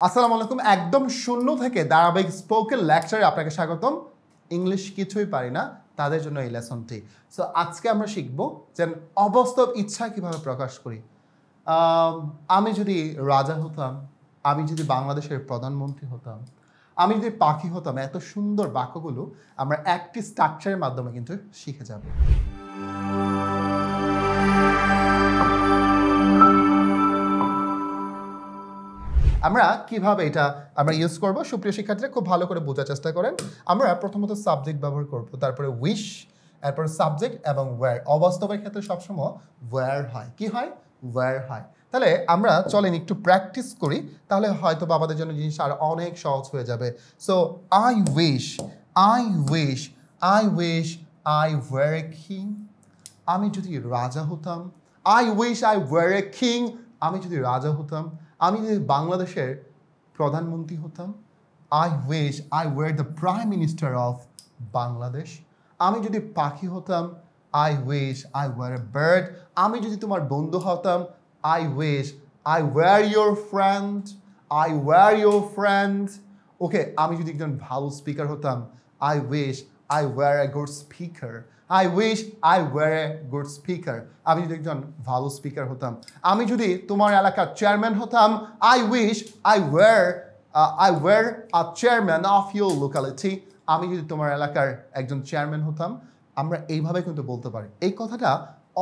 আসসালামু আলাইকুম। একদম শূন্য থেকে ধারাবাহিক স্পোকেন লেকচারে আপনাকে স্বাগতম। ইংলিশ কিছুই পারি না তাদের জন্য এই লেসনটি। সো আজকে আমরা শিখব যে অবাস্তব ইচ্ছা কিভাবে প্রকাশ করি। আমি যদি রাজা হতাম, আমি যদি বাংলাদেশের প্রধানমন্ত্রী হতাম, আমি যদি পাখি হতাম, এত সুন্দর বাক্যগুলো আমরা একটি স্ট্রাকচারের মাধ্যমে কিন্তু শিখে যাব। আমরা কিভাবে এটা ইউজ করব সুপ্রিয় শিক্ষার্থীরা খুব ভালো করে বোঝার চেষ্টা করেন। আমরা প্রথমত সাবজেক্ট ব্যবহার করব, তারপরে উইশ, এরপর সাবজেক্ট এবং ওয়্যার। অবাস্তবের ক্ষেত্রে সবসময় ওয়্যার হয়। কি হয়? ওয়্যার হয়। তাহলে আমরা চলেন একটু প্র্যাকটিস করি, তাহলে হয়তো আমাদের জন্য জিনিস আর অনেক সহজ হয়ে যাবে। So I wish, I wish, I wish I were a king. আমি যদি রাজা হতাম। I wish I were a king. আমি যদি রাজা হতাম, আমি যদি বাংলাদেশের প্রধানমন্ত্রী হতাম। I wish I were the prime minister of Bangladesh. আমি যদি পাখি হতাম। I wish I were a bird. আমি যদি তোমার বন্ধু হতাম। I wish I were your friend. I were your friend. Okay, আমি যদি একজন ভালো স্পিকার হতাম। I wish I were a good speaker. I wish I were a good speaker. আমি যদি একজন ভালো স্পিকার হতাম। আমি যদি তোমার এলাকার চেয়ারম্যান হতাম। I wish I were a chairman of your locality. আমি যদি তোমার এলাকার একজন চেয়ারম্যান হতাম। আমরা এইভাবে কিন্তু বলতে পারি। এই কথাটা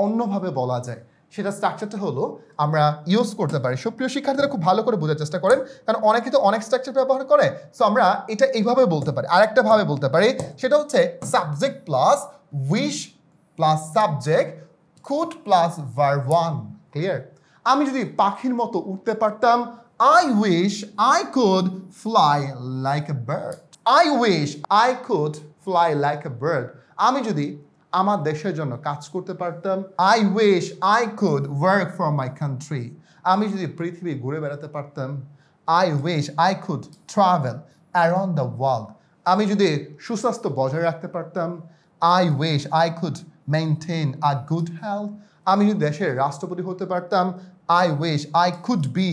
অন্যভাবে বলা যায়, সেটা স্ট্রাকচারটা হলো আমরা ইউজ করতে পারি। সুপ্রিয় শিক্ষার্থীরা খুব ভালো করে বোঝার চেষ্টা করেন, কারণ অনেকে তো অনেক স্ট্রাকচার ব্যবহার করে। সো আমরা এটা এইভাবে বলতে পারি, আরেকটা ভাবে বলতে পারি, সেটা হচ্ছে subject plus wish plus subject could plus verb one. Clear? আমি যদি পাখির মতো উঠতে পারতাম। I wish I could fly like a bird. I wish I could fly like a bird. আমি যদি আমার দেশের জন্য কাজ করতে পারতাম। I wish I could work for my country. আমি যদি পৃথিবী ঘুরে বেড়াতে পারতাম। I wish I could travel around the world. আমি যদি সুস্বাস্থ্য বজায় রাখতে পারতাম। I wish I could maintain a good health. আমি যদি দেশের রাষ্ট্রপতি হতে পারতাম। I wish I could be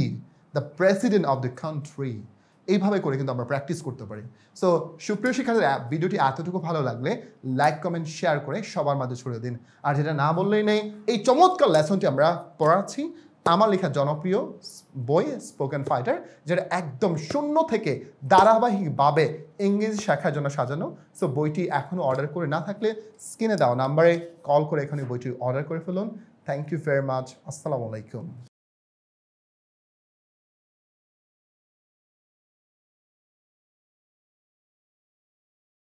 the president of the country. এইভাবে করে কিন্তু আমরা প্র্যাকটিস করতে পারি। সো সুপ্রিয় শিক্ষার্থীরা, ভিডিওটি এতটুকু ভালো লাগলে লাইক কমেন্ট শেয়ার করে সবার মাঝে ছড়িয়ে দিন। আর যেটা না বললেই নেই, এই চমৎকার লেসনটি আমরা পড়াচ্ছি আমার লেখা জনপ্রিয় বই স্পোকেন ফাইটার, যেটা একদম শূন্য থেকে ধারাবাহিকভাবে ইংরেজি শেখার জন্য সাজানো। সো বইটি এখনও অর্ডার করে না থাকলে স্ক্রিনে দেওয়া নাম্বারে কল করে এখানে বইটি অর্ডার করে ফেলুন। Thank you very much. আসসালামু আলাইকুম।